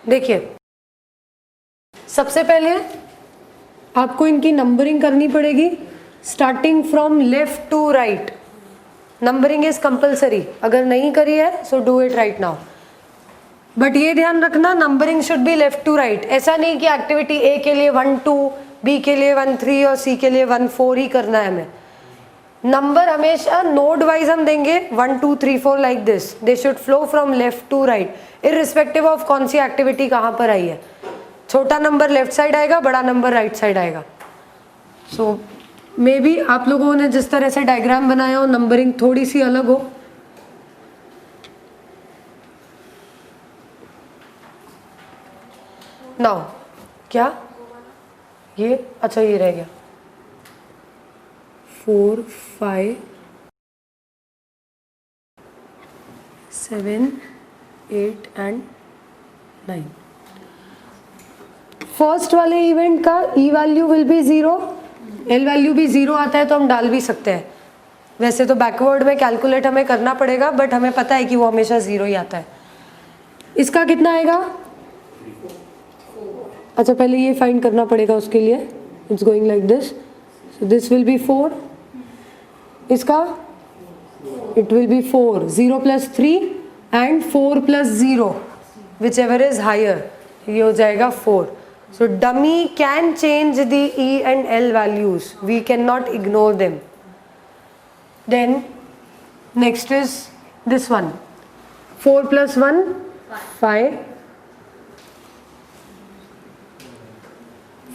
देखिए सबसे पहले आपको इनकी नंबरिंग करनी पड़ेगी starting from left to right. Numbering is compulsory, अगर नहीं करी है so do it right now. But ये ध्यान रखना numbering should be left to right. ऐसा नहीं कि एक्टिविटी ए के लिए 1 2, बी के लिए 1 3 और सी के लिए 1 4 ही करना है हमें. नंबर हमेशा नोड वाइज हम देंगे 1 2 3 4 like this. They should flow from left to right irrespective of कौन सी एक्टिविटी कहाँ पर आई है. छोटा नंबर लेफ्ट साइड आएगा, बड़ा नंबर राइट साइड आएगा. सो मे बी आप लोगों ने जिस तरह से डायग्राम बनाया हो नंबरिंग थोड़ी सी अलग हो. नाउ क्या ये अच्छा ये रह गया 4 5 7 8 एंड 9. फर्स्ट वाले इवेंट का E value will be 0, L value भी 0 आता है तो हम डाल भी सकते हैं. वैसे तो बैकवर्ड में कैलकुलेट हमें करना पड़ेगा बट हमें पता है कि वो हमेशा 0 ही आता है. इसका कितना आएगा? अच्छा पहले ये फाइंड करना पड़ेगा उसके लिए. It's going like this. So this will be 4. इसका it will be 4. 0 + 3 and 4 + 0 whichever is higher. ये हो जाएगा 4. So dummy can change the E and L values. We cannot ignore them. Then next is this one. 4 + 1 5.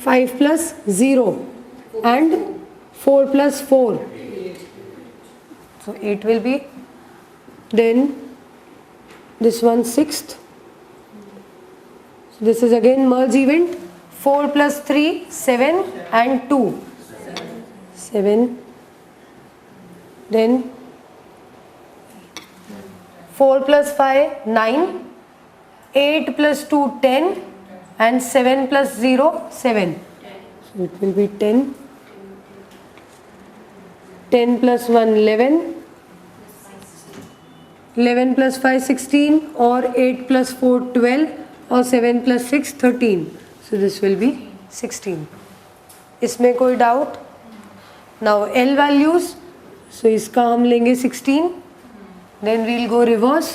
5 + 0 and 4 + 4. So 8 will be. Then this one 6th. So this is again merge event. 4 + 3 7 and 2 7. Then 4 + 5 9. 8 + 2 10 and 7 + 0 7. So it will be 10. 10 + 1 11. 11 + 5 16 और 8 + 4 12 और 7 + 6 13. So this will be 16. इसमें कोई doubt? Now L values. So इसका हम लेंगे 16. Then we'll go reverse.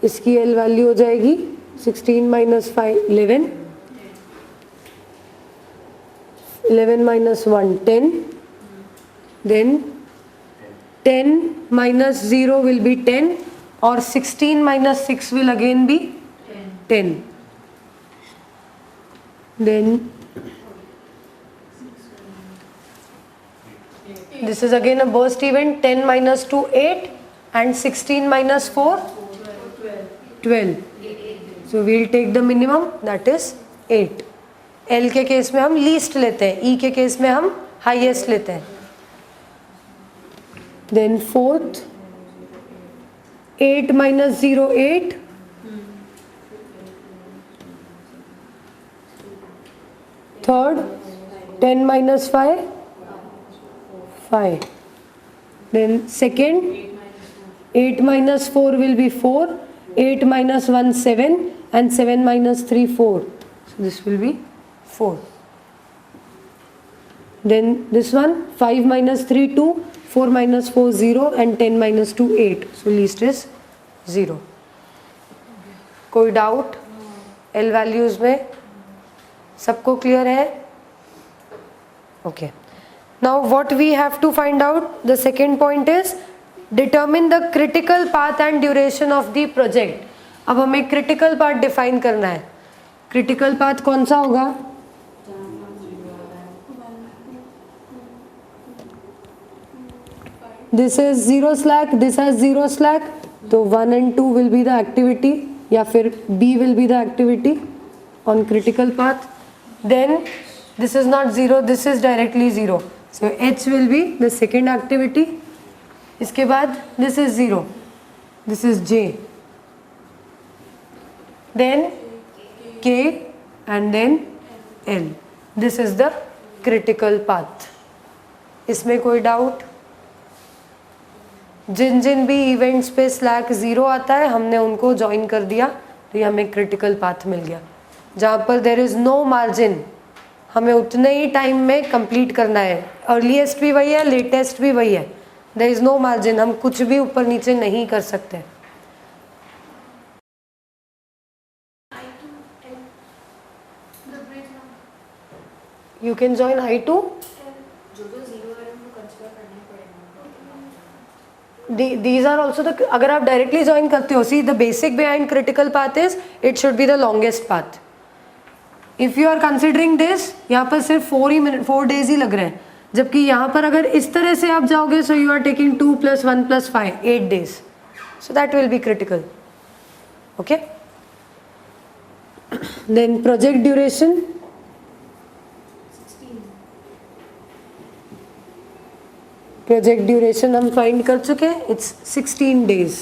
इसकी L value हो जाएगी 16 - 5 11. 11 - 1 10. Then 10 - 0 will be 10 और 16 - 6 will again be 10. Then this is again a burst event. 10 - 2 8 and 16 - 4 12. So we'll take the minimum, that is 8. L के case में हम लीस्ट लेते हैं, E के केस में हम हाईएस्ट लेते हैं. Then fourth 8 - 0 8. Third 10 - 5 5. Then second 8 - 4 will be 4. 8 - 1 7 and 7 - 3 4. So this will be 4. Then this one 5 - 3 2, 4 - 4 0 and 10 - 2 8. So least is 0. कोई डाउट? L वैल्यूज में सबको क्लियर है? Okay. Now what we have to find out, the second point is determine the critical path and duration of the project. अब हमें critical path define करना है. Critical path कौन सा होगा? This is 0 slack, this has 0 slack. तो 1 and 2 will be the activity या फिर B will be the activity on critical path. Then this is not 0, this is directly 0. So H will be the second activity. इसके बाद this is 0, this is J, then K and then L. This is the critical path. इसमें कोई doubt? जिन जिन भी events पे slack 0 आता है हमने उनको ज्वाइन कर दिया तो ये हमें क्रिटिकल पाथ मिल गया. जहाँ पर देर इज़ नो मार्जिन, हमें उतने ही टाइम में कंप्लीट करना है। अर्लीस्ट भी वही है, लेटेस्ट भी वही है, देर इज़ नो मार्जिन, हम कुछ भी ऊपर नीचे नहीं कर सकते। You can join I2. These are also the, अगर आप डायरेक्टली ज्वाइन करते हो, see the basic behind critical path is it should be the longest path. If you are considering this, यहाँ पर सिर्फ 4 डेज ही लग रहे हैं, जबकि यहाँ पर अगर इस तरह से आप जाओगे, so you are taking 2 + 1 + 5 8 days, so that will be critical. Okay, then project duration, project duration हम फाइंड कर चुके हैं, इट्स 16 days।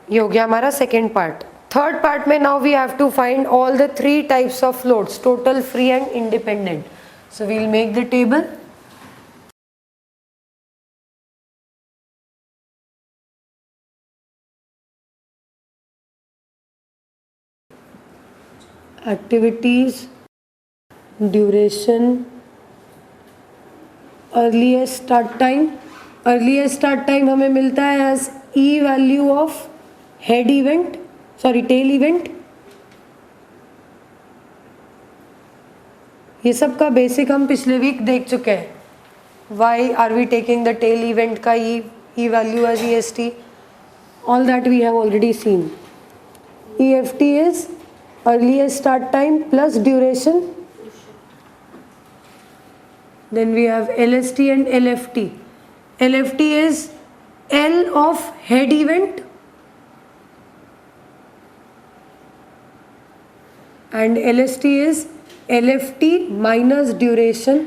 ये हो गया हमारा सेकेंड पार्ट। थर्ड पार्ट में now we have to find all the 3 types of loads, total, free and independent. So we will make the table. Activities, duration, earliest start time. Earliest start time हमें मिलता है as E value of head event, sorry tail event. ये सब का basic हम पिछले week देख चुके हैं। Why are we taking the tail event का E value as EST, all that we have already seen. EFT is earliest start time plus duration. Then we have LST and LFT. LFT is L of head event and LST is LFT minus duration.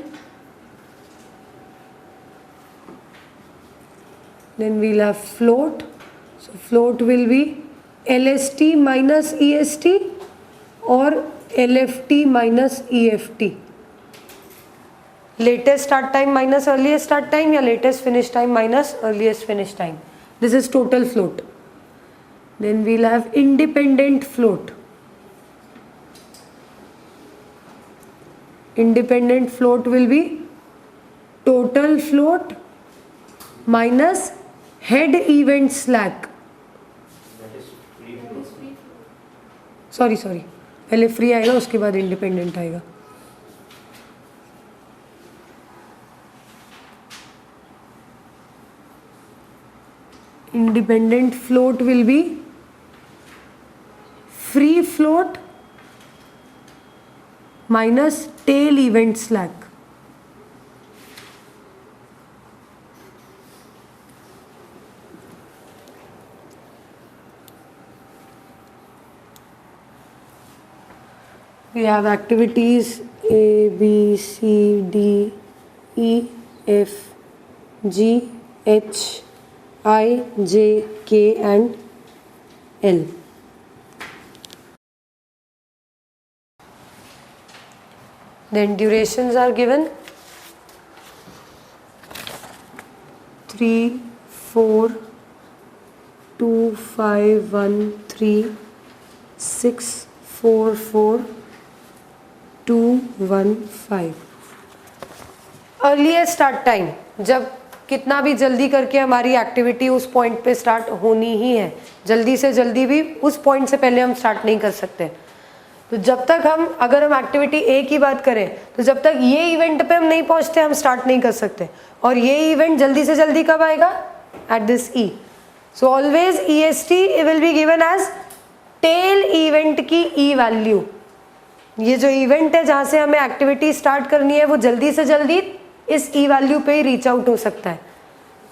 Then we'll have float. So float will be LST minus EST or LFT minus EFT. Latest start time minus earliest start time या latest finish time minus earliest finish time, this is total float. Then we'll have independent float. Independent float will be total float minus head event slack. Sorry पहले free आएगा उसके बाद independent आएगा। Independent float will be free float minus tail event slack. We have activities A, B, C, D, E, F, G, H, I, J, K and L. Then durations are given 3, 4, 2, 5, 1, 3, 6, 4, 4, 2, 1, 5। Earliest start time, जब कितना भी जल्दी करके हमारी activity उस point पे start होनी ही है, जल्दी से जल्दी भी उस पॉइंट से पहले हम स्टार्ट नहीं कर सकते। तो जब तक हम, अगर हम एक्टिविटी ए की बात करें, तो जब तक ये इवेंट पे हम नहीं पहुंचते हम स्टार्ट नहीं कर सकते। और ये इवेंट जल्दी से जल्दी कब आएगा? At this E. So always EST will be given as tail event की ई वैल्यू। ये जो इवेंट है जहाँ से हमें एक्टिविटी स्टार्ट करनी है वो जल्दी से जल्दी इस ई वैल्यू पे ही रीच आउट हो सकता है,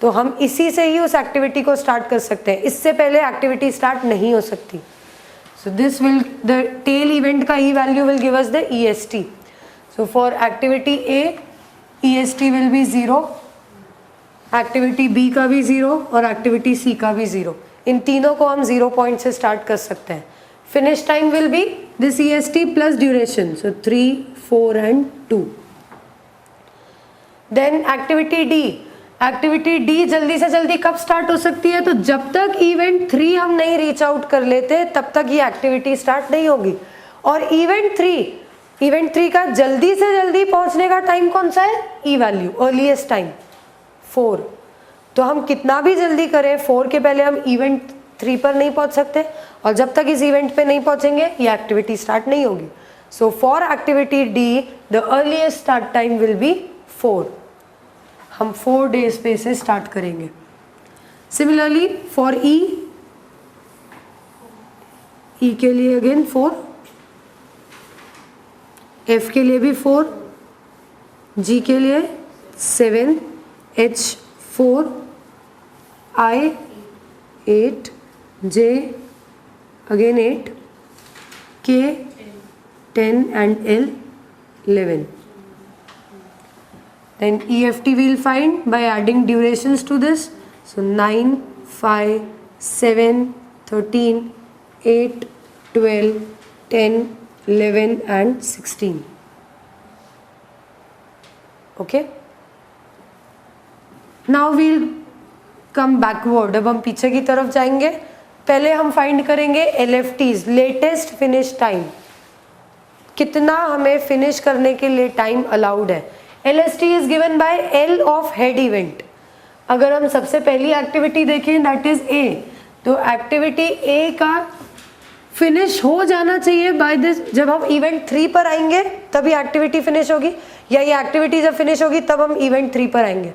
तो हम इसी से ही उस एक्टिविटी को स्टार्ट कर सकते हैं, इससे पहले एक्टिविटी स्टार्ट नहीं हो सकती। So this will, the tail event का E value will give us the EST। So for activity A EST will be 0, activity B का भी 0 और एक्टिविटी C का भी 0। इन तीनों को हम 0 पॉइंट से स्टार्ट कर सकते हैं। Finish time will B this EST plus duration, so 3, 4 and 2। Then activity D, activity D जल्दी से जल्दी कब स्टार्ट हो सकती है? तो जब तक इवेंट 3 हम नहीं रीच आउट कर लेते तब तक ये एक्टिविटी स्टार्ट नहीं होगी। और इवेंट 3 का जल्दी से जल्दी पहुंचने का टाइम कौन सा है? ई वैल्यू, अर्लीस्ट टाइम 4। तो हम कितना भी जल्दी करें 4 के पहले हम इवेंट 3 पर नहीं पहुंच सकते, और जब तक इस इवेंट पे नहीं पहुंचेंगे ये एक्टिविटी स्टार्ट नहीं होगी। सो for activity D the earliest start time will be 4। हम 4 डेज पे इसे स्टार्ट करेंगे। सिमिलरली फॉर ई के लिए अगेन 4, एफ के लिए भी 4, जी के लिए 7, एच 4, आई 8, जे अगेन 8, के 10 and L 11. Then EFT we'll find by adding durations to this. So 9, 5, 7, 13, 8, 12, 10, 11 and 16. Okay. Now we'll come backward. अब हम पीछे की तरफ जाएंगे। पहले हम फाइंड करेंगे LFTs, लेटेस्ट फिनिश टाइम। कितना हमें फिनिश करने के लिए टाइम अलाउड है। LST is given by L of head event. अगर हम सबसे पहली एक्टिविटी देखें दैट इज A, तो एक्टिविटी A का फिनिश हो जाना चाहिए बाय दिस। जब हम इवेंट 3 पर आएंगे तभी एक्टिविटी फिनिश होगी, या ये एक्टिविटी जब फिनिश होगी तब हम इवेंट 3 पर आएंगे।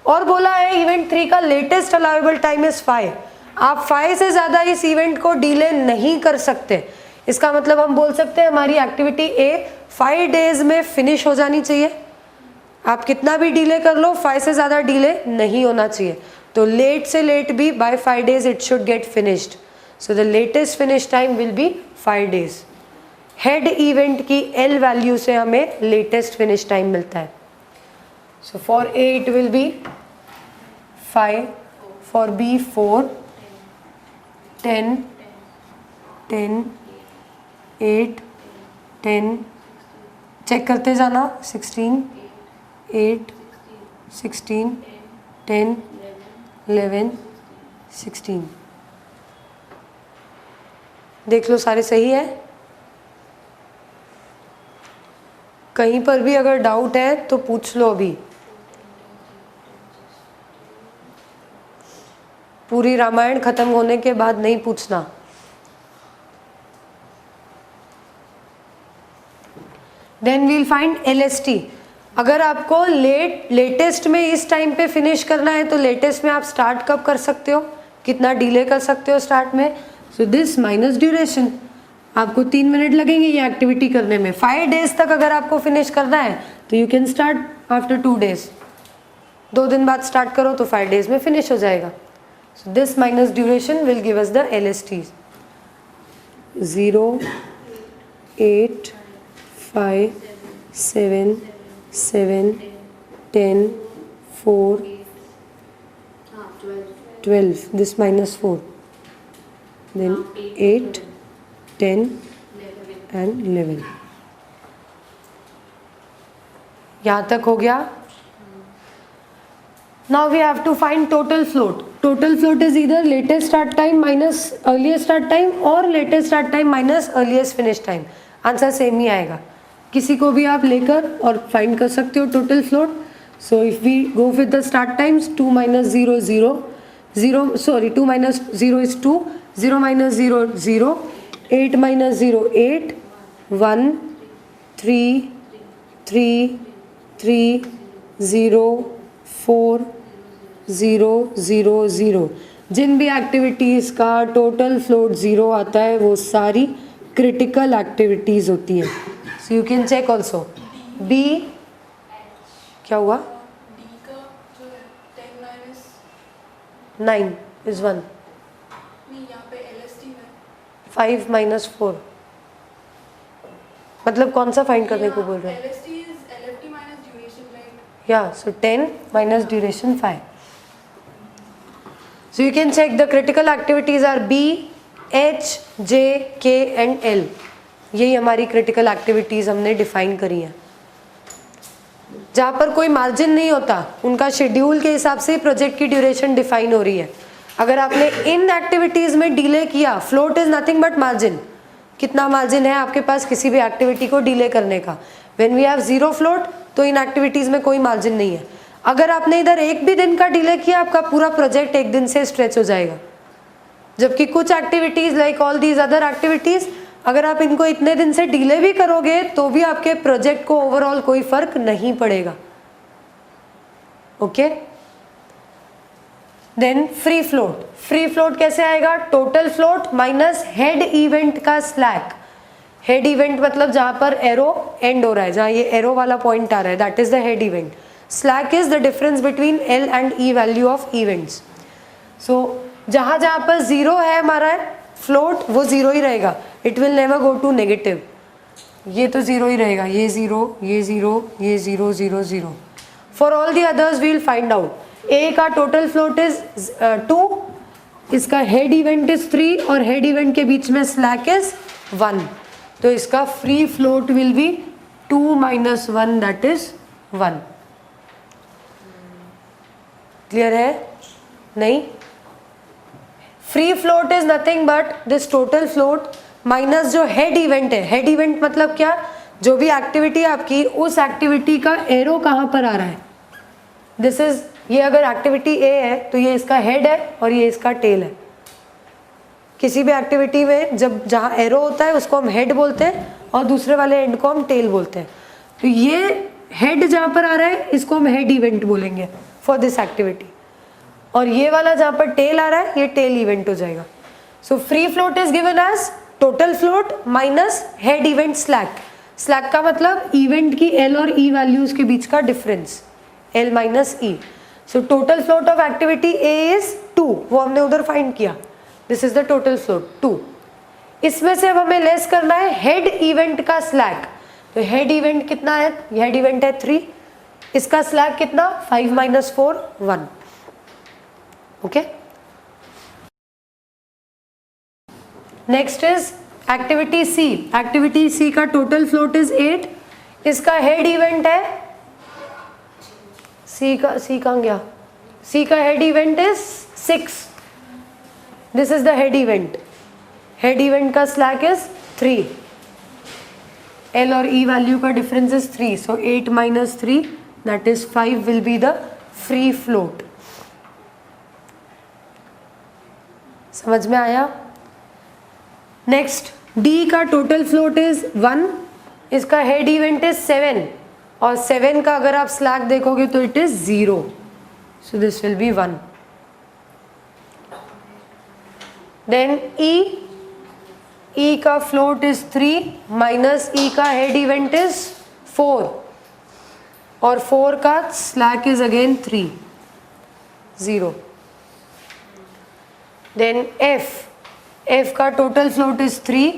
और बोला है इवेंट 3 का लेटेस्ट अलाउेबल टाइम इज 5। आप 5 से ज़्यादा इस इवेंट को डिले नहीं कर सकते। इसका मतलब हम बोल सकते हैं हमारी एक्टिविटी A 5 डेज में फिनिश हो जानी चाहिए। आप कितना भी डिले कर लो 5 से ज़्यादा डिले नहीं होना चाहिए। तो लेट से लेट भी by 5 days it should get finished. So the latest finish time will be 5 days. Head event की L वैल्यू से हमें लेटेस्ट फिनिश टाइम मिलता है। So for A it will be 5, for B 4, 10, 10, 8, 10, check करते जाना 16, 8, 16, 10, 11, 16। देख लो सारे सही है। कहीं पर भी अगर डाउट है तो पूछ लो अभी। पूरी रामायण खत्म होने के बाद नहीं पूछना। Then we'll find LST। अगर आपको लेटेस्ट में इस टाइम पे फिनिश करना है तो लेटेस्ट में आप स्टार्ट कब कर सकते हो, कितना डिले कर सकते हो स्टार्ट में। सो दिस माइनस ड्यूरेशन, आपको 3 मिनट लगेंगे ये एक्टिविटी करने में। 5 डेज तक अगर आपको फिनिश करना है तो you can start after 2 days. 2 दिन बाद स्टार्ट करो तो 5 डेज में फिनिश हो जाएगा। So this minus duration will give us the LSTs। 0, 8, 5, 7, 7, 10, 4, 12, this minus 4, then 8, 10 and 11। यहाँ तक हो गया। Now we have to find total float. Total float is either latest start time minus earliest start time or latest start time minus earliest finish time. Answer same ही आएगा। किसी को भी आप लेकर और फाइंड कर सकते हो total float. So if we go with the start times 2 minus 0 0 0 sorry 2 minus 0 is 2, 0 minus 0 0, 8 minus 0 8, 1 3 3 3 0 4 0 0 0। जिन भी एक्टिविटीज़ का टोटल फ्लोट 0 आता है वो सारी क्रिटिकल एक्टिविटीज़ होती हैं। So you can check also. B क्या हुआ? डी का जो है 10 minus 9 is 1, नहीं यहाँ पे LST में 5 minus 4। मतलब कौन सा फाइंड करने को बोल रहे हैं? LST is LFT minus duration, right? या सो 10 minus duration 5। So you can check the critical activities are B, H, J, K and L। यही हमारी critical activities हमने define करी हैं। जहाँ पर कोई मार्जिन नहीं होता उनका शेड्यूल के हिसाब से प्रोजेक्ट की ड्यूरेशन डिफाइन हो रही है। अगर आपने इन एक्टिविटीज़ में डिले किया, float is nothing but margin, कितना मार्जिन है आपके पास किसी भी एक्टिविटी को डिले करने का। When we have zero float तो इन एक्टिविटीज़ में कोई मार्जिन नहीं है। अगर आपने इधर एक भी दिन का डिले किया आपका पूरा प्रोजेक्ट एक दिन से स्ट्रेच हो जाएगा। जबकि कुछ activities like all these other activities अगर आप इनको इतने दिन से डिले भी करोगे तो भी आपके प्रोजेक्ट को ओवरऑल कोई फर्क नहीं पड़ेगा। Okay, then free float. Free float कैसे आएगा? Total float minus head event का स्लैक। हेड इवेंट मतलब जहां पर एरो एंड हो रहा है, जहां ये एरो वाला पॉइंट आ रहा है, that is the head event. Slack is the difference between L and E value of events. So जहां जहां पर जीरो है हमारा फ्लोट वो जीरो ही रहेगा, it will never go to negative. ये तो जीरो ही रहेगा, ये जीरो, ये जीरो, ये zero, zero, zero. For all the others we will find out. A का टोटल फ्लोट इज 2, इसका हेड इवेंट इज 3 और हेड इवेंट के बीच में स्लैक इज 1, तो इसका free float will B 2 minus 1 that is 1। Clear है? नहीं, free float is nothing but this total float minus जो हेड इवेंट है। हेड इवेंट मतलब क्या? जो भी एक्टिविटी आपकी, उस एक्टिविटी का एरो कहाँ पर आ रहा है। दिस इज, ये अगर एक्टिविटी ए है तो ये इसका हेड है और ये इसका टेल है। किसी भी एक्टिविटी में जब जहाँ एरो होता है उसको हम हेड बोलते हैं और दूसरे वाले एंड को हम टेल बोलते हैं। तो ये हेड जहाँ पर आ रहा है इसको हम हेड इवेंट बोलेंगे फॉर दिस एक्टिविटी, और ये वाला जहाँ पर टेल आ रहा है ये टेल इवेंट हो जाएगा। So free float is given as total float minus head event slack. Slack का मतलब इवेंट की एल और ई वैल्यूज के बीच का difference, L minus E. So total float of activity A is 2, वो हमने उधर फाइंड किया। This is the total float 2। इसमें से अब हमें लेस करना है हेड इवेंट का स्लैक। तो हेड इवेंट कितना है? हेड इवेंट है 3, इसका स्लैक कितना? 5 minus 4 1। Okay, next is activity C. Activity C का टोटल फ्लोट इज 8, इसका हेड इवेंट है सी का गया, सी का head event is 6। This is the head event. Head event का स्लैक इज 3, एल और ई वैल्यू का difference is 3, so 8 minus 3 that is 5 will be the free float. समझ में आया? नेक्स्ट, डी का टोटल फ्लोट इज 1, इसका हेड इवेंट इज 7 और 7 का अगर आप स्लैक देखोगे तो it is 0, so this will be 1। Then E का फ्लोट इज 3 माइनस ई का हेड इवेंट इज 4 और 4 का slack is again 3, 0। Then F का total float is 3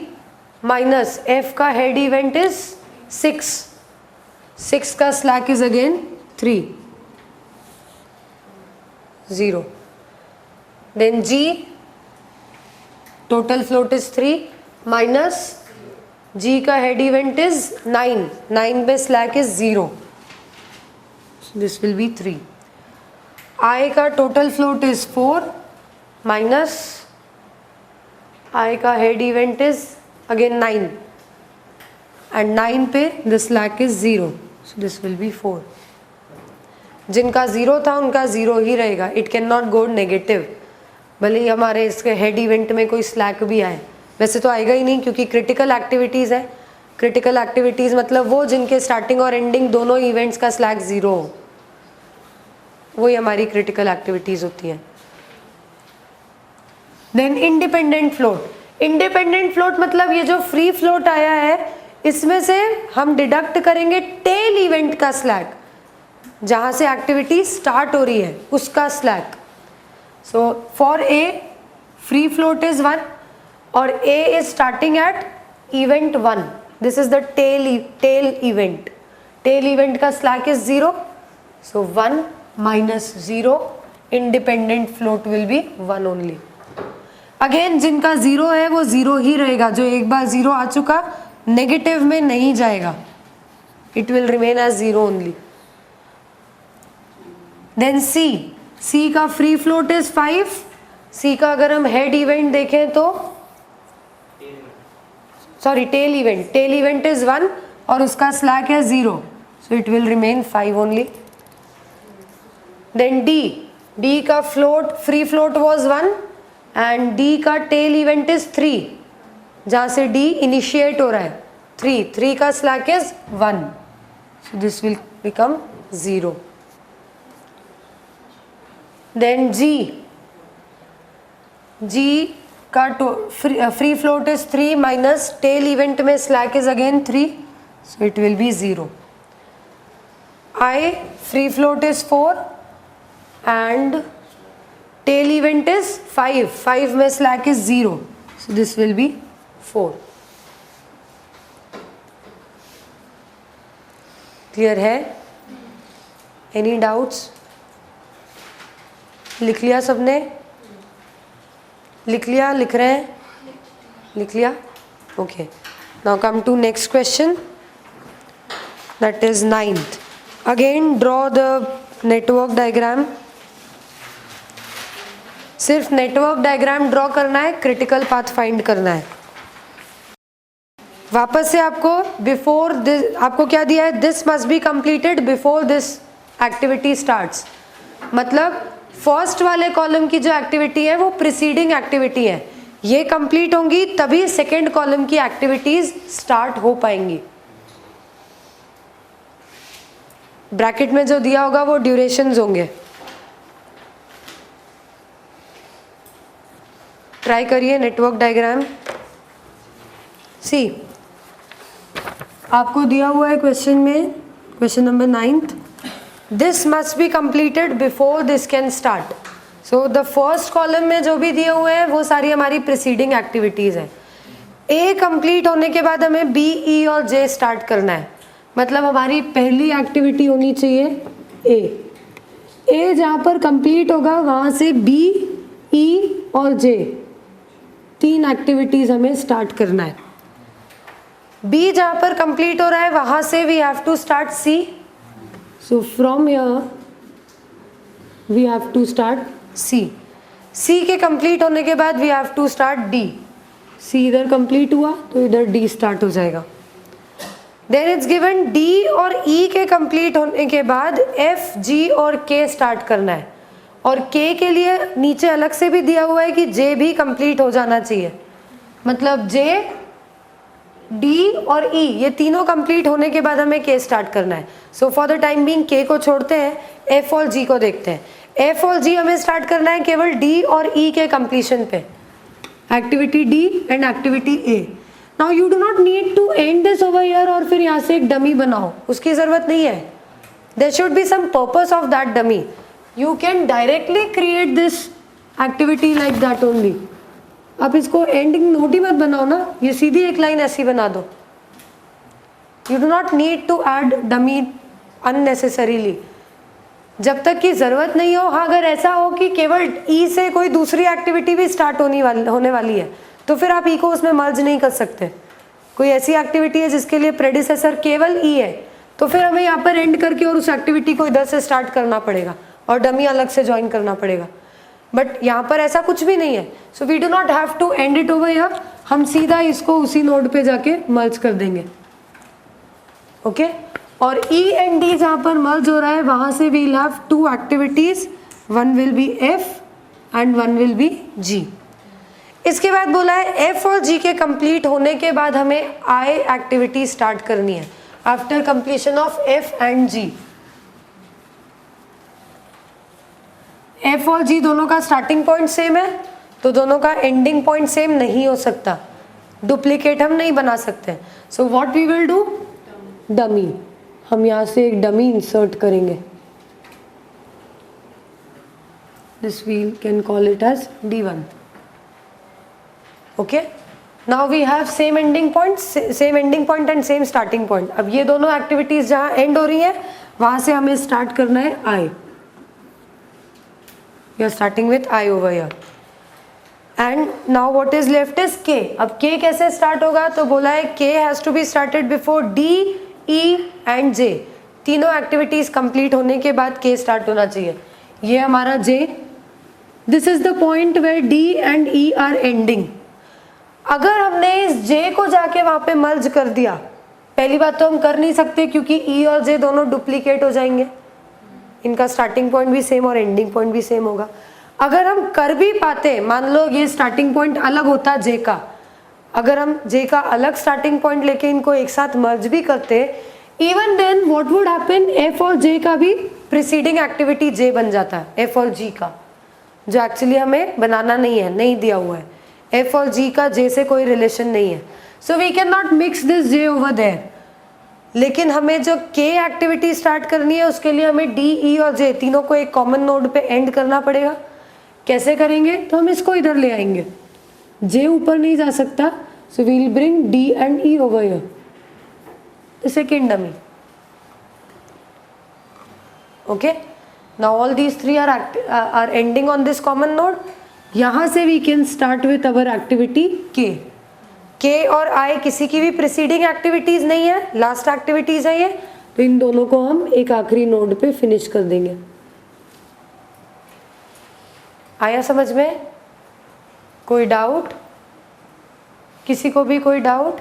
minus F का हेड इवेंट इज 6 का slack is again 3, 0। Then G total float is 3 minus G का head event is 9 पे slack is 0, this will be 3। I का total float is 4 minus I का head event is again 9 and 9 पे the slack is 0, so this will be 4। जिनका 0 था उनका 0 ही रहेगा, it can not go negative, भले ही हमारे इसके हेड इवेंट में कोई स्लैक भी आए। वैसे तो आएगा ही नहीं क्योंकि क्रिटिकल एक्टिविटीज़ है। क्रिटिकल एक्टिविटीज़ मतलब वो जिनके स्टार्टिंग और एंडिंग दोनों इवेंट्स का स्लैक 0 हो, वही हमारी क्रिटिकल एक्टिविटीज़ होती हैं। Then independent float. Independent float मतलब ये जो फ्री फ्लोट आया है इसमें से हम डिडक्ट करेंगे टेल इवेंट का स्लैक, जहाँ से एक्टिविटी स्टार्ट हो रही है उसका slack. So for A free float is 1 और A is starting at event 1, this is the tail event. Tail event का slack is 0, so 1 minus 0, independent float will be 1 only. Again जिनका 0 है वो 0 ही रहेगा, जो एक बार 0 आ चुका नेगेटिव में नहीं जाएगा, it will remain as 0 only. Then C का फ्री फ्लोट इज 5, सी का अगर हम हेड इवेंट देखें तो सॉरी टेल इवेंट इज 1 और उसका स्लैक है 0, so it will remain 5 only. Then D का free float was 1 and D का टेल इवेंट इज 3, जहां से डी इनिशिएट हो रहा है 3 का slack is 1, so this will become 0. Then G का free float is 3 minus tail event में slack is again 3, so it will be 0. I free float is 4 and tail event is 5 में slack is 0, so this will be 4. Clear है? Any doubts? लिख लिया सबने? लिख लिया? लिख रहे हैं? लिख लिया? Okay. Now come to next question, that is 9th. Again draw the network diagram. सिर्फ नेटवर्क डायग्राम ड्रॉ करना है, क्रिटिकल पाथ फाइंड करना है. वापस से आपको बिफोर दिस आपको क्या दिया है, this must be completed before this activity starts. मतलब फर्स्ट वाले कॉलम की जो एक्टिविटी है वो प्रीसीडिंग एक्टिविटी है, ये कंप्लीट होंगी तभी सेकेंड कॉलम की एक्टिविटीज स्टार्ट हो पाएंगी. ब्रैकेट में जो दिया होगा वो ड्यूरेशंस होंगे. ट्राई करिए नेटवर्क डायग्राम. सी आपको दिया हुआ है क्वेश्चन में, question number 9th, this must be completed before this can start. So the first column में जो भी दिए हुए हैं वो सारी हमारी प्रीसीडिंग एक्टिविटीज है. ए कंप्लीट होने के बाद हमें बी, ई और जे स्टार्ट करना है. मतलब हमारी पहली एक्टिविटी होनी चाहिए ए जहाँ पर कंप्लीट होगा वहाँ से बी, ई और जे 3 एक्टिविटीज हमें स्टार्ट करना है. बी जहाँ पर कंप्लीट हो रहा है वहाँ से we have to start C. So from here we have to start C के कंप्लीट होने के बाद we have to start D. C इधर कंप्लीट हुआ तो इधर डी स्टार्ट हो जाएगा. देन इट्स गिवन डी और ई के कंप्लीट होने के बाद एफ, जी और के स्टार्ट करना है. और के के लिए नीचे अलग से भी दिया हुआ है कि जे भी कंप्लीट हो जाना चाहिए. मतलब जे, डी और ई ये तीनों कंप्लीट होने के बाद हमें के स्टार्ट करना है. So for the time being के को छोड़ते हैं, एफ और जी को देखते हैं. एफ और जी हमें स्टार्ट करना है केवल डी और ई के कंप्लीशन पे, activity D and activity A. Now you do not need to end this over here और फिर यहाँ से एक डमी बनाओ, उसकी ज़रूरत नहीं है. There should be some purpose of that dummy. You can directly create this activity like that only. आप इसको एंडिंग नोट ही मत बनाओ ना, ये सीधी एक लाइन ऐसी बना दो. You do not need to add dummy unnecessarily, जब तक की ज़रूरत नहीं हो. हाँ, अगर ऐसा हो कि केवल ई से कोई दूसरी एक्टिविटी भी स्टार्ट होने वाली है तो फिर आप ई को उसमें मर्ज नहीं कर सकते. कोई ऐसी एक्टिविटी है जिसके लिए प्रेडिसेसर केवल ई है तो फिर हमें यहाँ पर एंड करके और उस एक्टिविटी को इधर से स्टार्ट करना पड़ेगा और डमी अलग से ज्वाइन करना पड़ेगा. बट यहाँ पर ऐसा कुछ भी नहीं है. So we do not have to end it over here, हम सीधा इसको उसी नोड पे जाके मर्ज कर देंगे. ओके और ई एंड डी जहाँ पर मर्ज हो रहा है वहाँ से we will have 2 activities, one will be F and one will be G. इसके बाद बोला है एफ और जी के कंप्लीट होने के बाद हमें आई एक्टिविटी स्टार्ट करनी है after completion of F and G. F और जी दोनों का स्टार्टिंग पॉइंट सेम है तो दोनों का एंडिंग पॉइंट सेम नहीं हो सकता, डुप्लीकेट हम नहीं बना सकते. So what we will do, dummy. हम यहाँ से एक डमी इंसर्ट करेंगे. This we can call it as D1. Okay, now we have same ending point and same starting point. अब ये दोनों एक्टिविटीज जहाँ एंड हो रही है वहाँ से हमें स्टार्ट करना है I. We are starting with I over here. And now what is left is K. अब के कैसे स्टार्ट होगा, तो बोला है K has to be started before D, E and J. तीनों एक्टिविटीज कंप्लीट होने के बाद के स्टार्ट होना चाहिए। ये हमारा J, this is the point where D and E are ending. अगर हमने इस जे को जाके वहां पे मर्ज कर दिया, पहली बात तो हम कर नहीं सकते क्योंकि ई और जे दोनों डुप्लीकेट हो जाएंगे, इनका स्टार्टिंग पॉइंट भी सेम और एंडिंग पॉइंट भी सेम होगा। अगर हम कर भी पाते, मान लो ये स्टार्टिंग पॉइंट अलग होता जे का, अगर हम जे का अलग स्टार्टिंग पॉइंट लेके इनको एक साथ मर्ज भी करते, even then what would happen, F और जे का भी प्रीसीडिंग एक्टिविटी जे बन जाता है, एफ और जी का, जो एक्चुअली हमें बनाना नहीं है, नहीं दिया हुआ है। एफ और जी का जे से कोई रिलेशन नहीं है, so we can not mix this J over there. लेकिन हमें जो के एक्टिविटी स्टार्ट करनी है उसके लिए हमें डी, ई और जे तीनों को एक कॉमन नोड पे एंड करना पड़ेगा। कैसे करेंगे, तो हम इसको इधर ले आएंगे, जे ऊपर नहीं जा सकता, so we will bring D and E over here, the second dummy. Okay, now all these three are ending on this common node. यहाँ से we can start with our activity K और आई किसी की भी प्रीसीडिंग एक्टिविटीज नहीं है, last activities है ये, तो इन दोनों को हम एक आखिरी नोड पे फिनिश कर देंगे। आया समझ में? कोई डाउट? किसी को भी कोई doubt?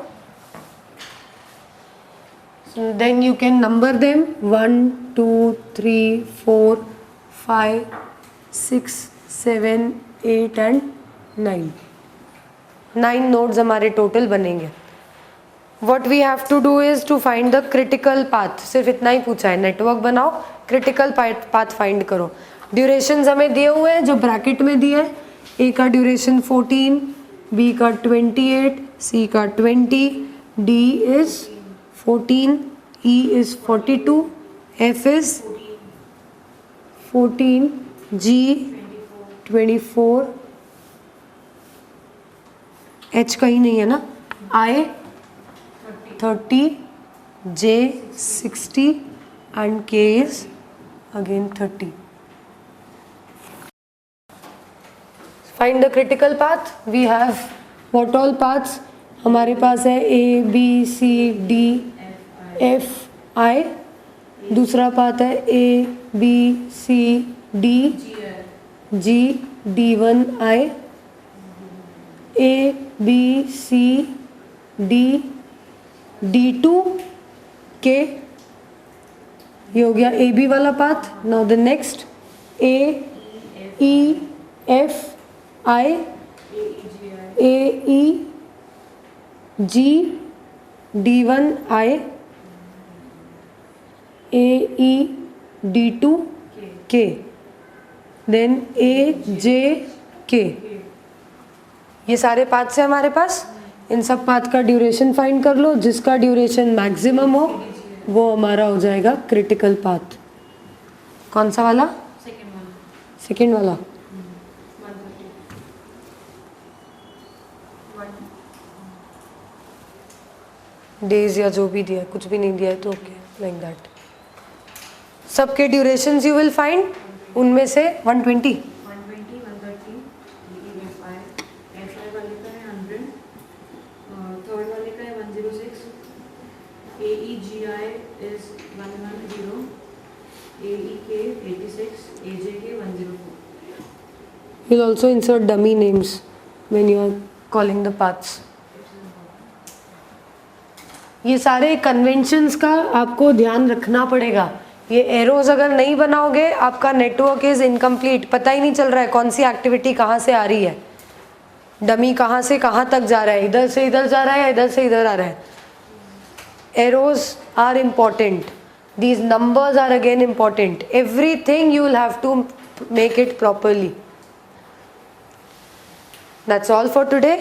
Then you can number them 1 2 3 4 5 6 7 8 and 9। 9 nodes हमारे टोटल बनेंगे। What we have to do is to find the critical path, सिर्फ इतना ही पूछा है, नेटवर्क बनाओ, क्रिटिकल पाथ फाइंड करो। ड्यूरेशंस हमें दिए हुए हैं जो ब्रैकेट में दिए हैं, ए का ड्यूरेशन 14, बी का 28, सी का 20, D is 14, E is 42, F is 14, G 24, H कहीं नहीं है ना, I 30, J 60 and K is again 30। Find the critical path. We have what all paths, हमारे पास है A B C D F I, दूसरा पाथ है A B C D G D1 I, A B C D D2 K, ये हो गया A B वाला path. Now the next A E F I, A E G D1 I, A E D2 K, then ए जे के। ये सारे path से हमारे पास, इन सब पाथ का ड्यूरेशन फाइंड कर लो, जिसका ड्यूरेशन मैक्सिमम हो वो हमारा हो जाएगा क्रिटिकल पाथ। कौन सा वाला? सेकेंड वाला। डेज या जो भी दिया है, कुछ भी नहीं दिया है तो ओके, लाइक दैट। सबके ड्यूरेशंस यू विल फाइंड, उनमें से 120 वाले का है 100, थर्ड वाले का है 106, AEGI is 110, AEK 86, AJK 104. you'll also insert dummy names when you are calling the paths. ये सारे कन्वेंशंस का आपको ध्यान रखना पड़ेगा। ये एरोज अगर नहीं बनाओगे आपका नेटवर्क इज इनकम्प्लीट, पता ही नहीं चल रहा है कौन सी एक्टिविटी कहाँ से आ रही है, डमी कहाँ से कहाँ तक जा रहा है, इधर से इधर जा रहा है या इधर से इधर आ रहा है। Arrows are important, these numbers are again important, everything you will have to make it properly. That's all for today.